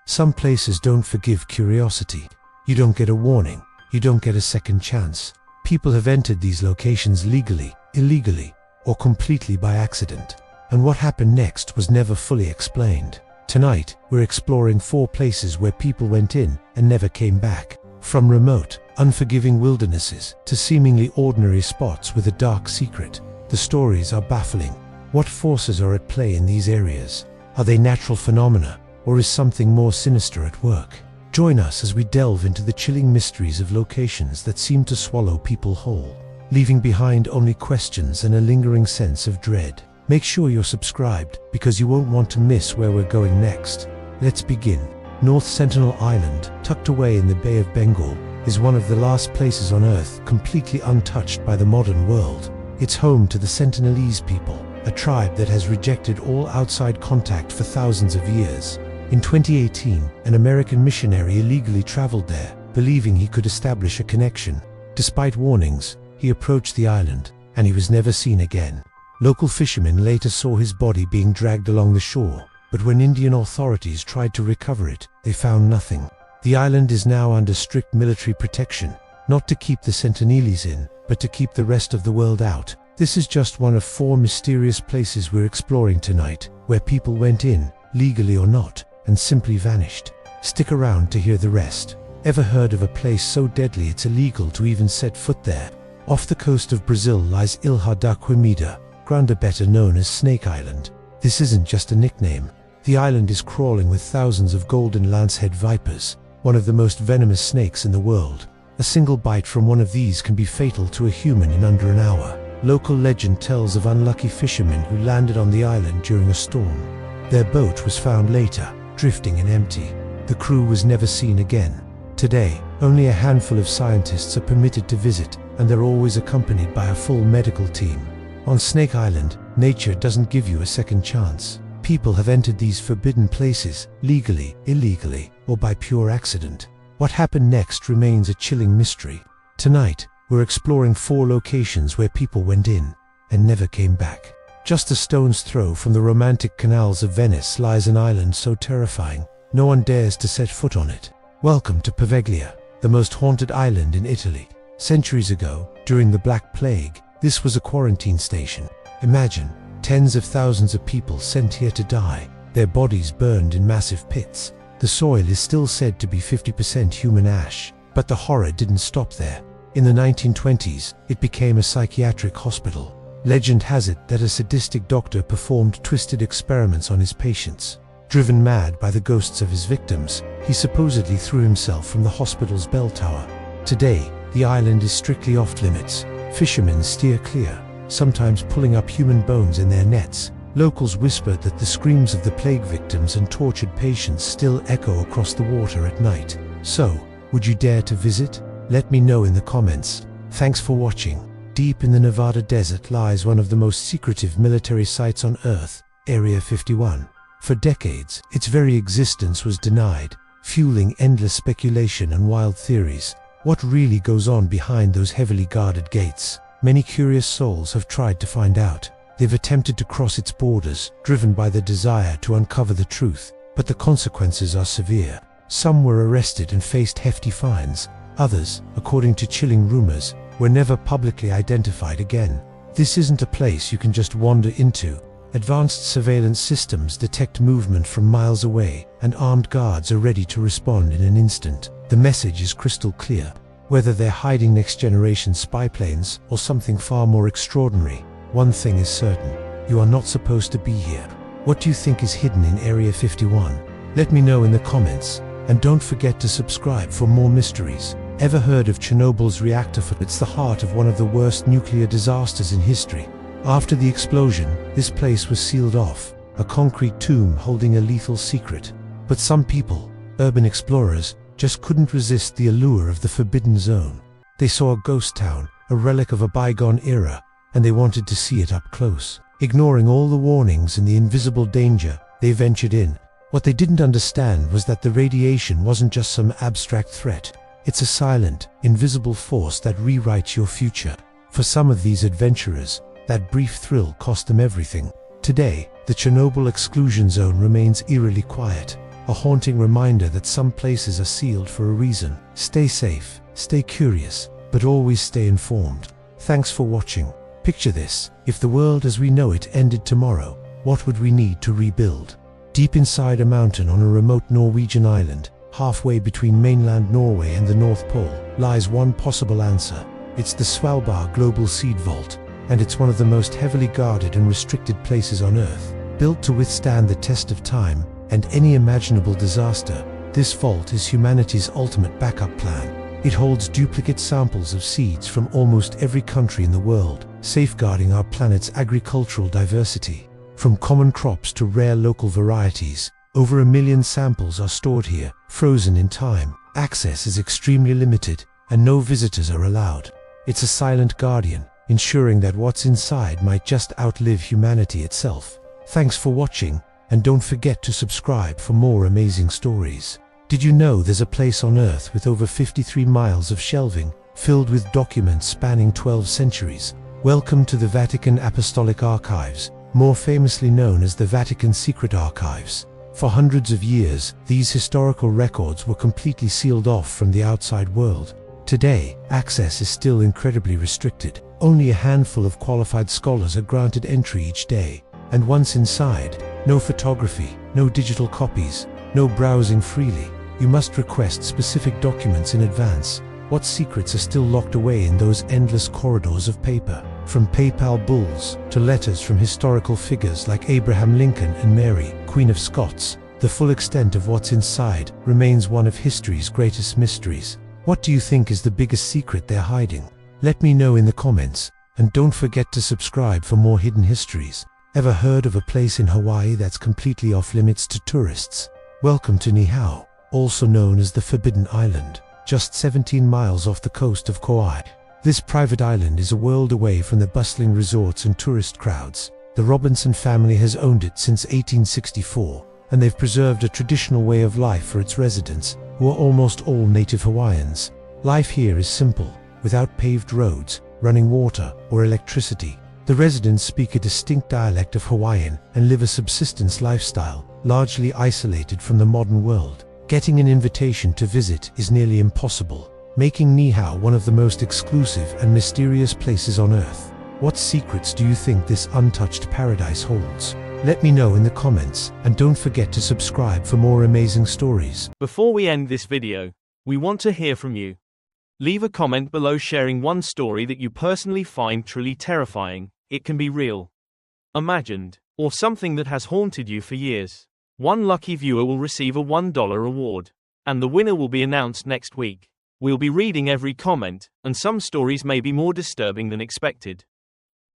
Some places don't forgive curiosity. You don't get a warning. You don't get a second chance. People have entered these locations legally, illegally, or completely by accident. And what happened next was never fully explained. Tonight, we're exploring 4 places where people went in and never came back. From remote, unforgiving wildernesses to seemingly ordinary spots with a dark secret, the stories are baffling. What forces are at play in these areas? Are they natural phenomena, or is something more sinister at work? Join us as we delve into the chilling mysteries of locations that seem to swallow people whole, leaving behind only questions and a lingering sense of dread. Make sure you're subscribed, because you won't want to miss where we're going next. Let's begin. North Sentinel Island, tucked away in the Bay of Bengal, is one of the last places on Earth completely untouched by the modern world. It's home to the Sentinelese people, a tribe that has rejected all outside contact for thousands of years. In 2018, an American missionary illegally traveled there, believing he could establish a connection. Despite warnings, he approached the island, and he was never seen again. Local fishermen later saw his body being dragged along the shore, but when Indian authorities tried to recover it, they found nothing. The island is now under strict military protection, not to keep the Sentinelese in, but to keep the rest of the world out. This is just one of 4 mysterious places we're exploring tonight, where people went in, legally or not, and simply vanished. Stick around to hear the rest. Ever heard of a place so deadly it's illegal to even set foot there? Off the coast of Brazil lies Ilha da Quimida, better known as Snake Island. This isn't just a nickname. The island is crawling with thousands of golden lancehead vipers, one of the most venomous snakes in the world. A single bite from one of these can be fatal to a human in under an hour. Local legend tells of unlucky fishermen who landed on the island during a storm. Their boat was found later, drifting and empty. The crew was never seen again. Today, only a handful of scientists are permitted to visit, and they're always accompanied by a full medical team. On Snake Island, nature doesn't give you a second chance. People have entered these forbidden places, legally, illegally, or by pure accident. What happened next remains a chilling mystery. Tonight, we're exploring 4 locations where people went in and never came back. Just a stone's throw from the romantic canals of Venice lies an island so terrifying, no one dares to set foot on it. Welcome to Poveglia, the most haunted island in Italy. Centuries ago, during the Black Plague, this was a quarantine station. Imagine, tens of thousands of people sent here to die, their bodies burned in massive pits. The soil is still said to be 50% human ash, but the horror didn't stop there. In the 1920s, it became a psychiatric hospital. Legend has it that a sadistic doctor performed twisted experiments on his patients. Driven mad by the ghosts of his victims, he supposedly threw himself from the hospital's bell tower. Today, the island is strictly off-limits. Fishermen steer clear, sometimes pulling up human bones in their nets. Locals whisper that the screams of the plague victims and tortured patients still echo across the water at night. So, would you dare to visit? Let me know in the comments. Thanks for watching. Deep in the Nevada desert lies one of the most secretive military sites on Earth, Area 51. For decades, its very existence was denied, fueling endless speculation and wild theories. What really goes on behind those heavily guarded gates? Many curious souls have tried to find out. They've attempted to cross its borders, driven by the desire to uncover the truth, but the consequences are severe. Some were arrested and faced hefty fines. Others, according to chilling rumors, were never publicly identified again. This isn't a place you can just wander into. Advanced surveillance systems detect movement from miles away, and armed guards are ready to respond in an instant. The message is crystal clear. Whether they're hiding next-generation spy planes or something far more extraordinary, one thing is certain: you are not supposed to be here. What do you think is hidden in Area 51? Let me know in the comments, and don't forget to subscribe for more mysteries. Ever heard of Chernobyl's reactor? It's the heart of one of the worst nuclear disasters in history. After the explosion, this place was sealed off, a concrete tomb holding a lethal secret. But some people, urban explorers, just couldn't resist the allure of the forbidden zone. They saw a ghost town, a relic of a bygone era, and they wanted to see it up close. Ignoring all the warnings and the invisible danger, they ventured in. What they didn't understand was that the radiation wasn't just some abstract threat. It's a silent, invisible force that rewrites your future. For some of these adventurers, that brief thrill cost them everything. Today, the Chernobyl exclusion zone remains eerily quiet. a haunting reminder that some places are sealed for a reason. Stay safe, stay curious, but always stay informed. Thanks for watching. Picture this: if the world as we know it ended tomorrow, what would we need to rebuild? Deep inside a mountain on a remote Norwegian island, halfway between mainland Norway and the North Pole, lies one possible answer. It's the Svalbard Global Seed Vault, and it's one of the most heavily guarded and restricted places on Earth. Built to withstand the test of time and any imaginable disaster, this vault is humanity's ultimate backup plan. It holds duplicate samples of seeds from almost every country in the world, safeguarding our planet's agricultural diversity. From common crops to rare local varieties, over 1 million samples are stored here, frozen in time. Access is extremely limited, and no visitors are allowed. It's a silent guardian, ensuring that what's inside might just outlive humanity itself. Thanks for watching, and don't forget to subscribe for more amazing stories. Did you know there's a place on Earth with over 53 miles of shelving, filled with documents spanning 12 centuries? Welcome to the Vatican Apostolic Archives, more famously known as the Vatican Secret Archives. For hundreds of years, these historical records were completely sealed off from the outside world. Today, access is still incredibly restricted. Only a handful of qualified scholars are granted entry each day. And once inside, no photography, no digital copies, no browsing freely. You must request specific documents in advance. What secrets are still locked away in those endless corridors of paper? From papal bulls to letters from historical figures like Abraham Lincoln and Mary, Queen of Scots, the full extent of what's inside remains one of history's greatest mysteries. What do you think is the biggest secret they're hiding? Let me know in the comments, and don't forget to subscribe for more hidden histories. Ever heard of a place in Hawaii that's completely off limits to tourists? Welcome to Niihau, also known as the Forbidden Island, just 17 miles off the coast of Kauai. This private island is a world away from the bustling resorts and tourist crowds. The Robinson family has owned it since 1864, and they've preserved a traditional way of life for its residents, who are almost all native Hawaiians. Life here is simple, without paved roads, running water, or electricity. The residents speak a distinct dialect of Hawaiian and live a subsistence lifestyle, largely isolated from the modern world. Getting an invitation to visit is nearly impossible, making Niihau one of the most exclusive and mysterious places on Earth. What secrets do you think this untouched paradise holds? Let me know in the comments, and don't forget to subscribe for more amazing stories. Before we end this video, we want to hear from you. Leave a comment below sharing one story that you personally find truly terrifying. It can be real, imagined, or something that has haunted you for years. One lucky viewer will receive a $1 reward, and the winner will be announced next week. We'll be reading every comment, and some stories may be more disturbing than expected.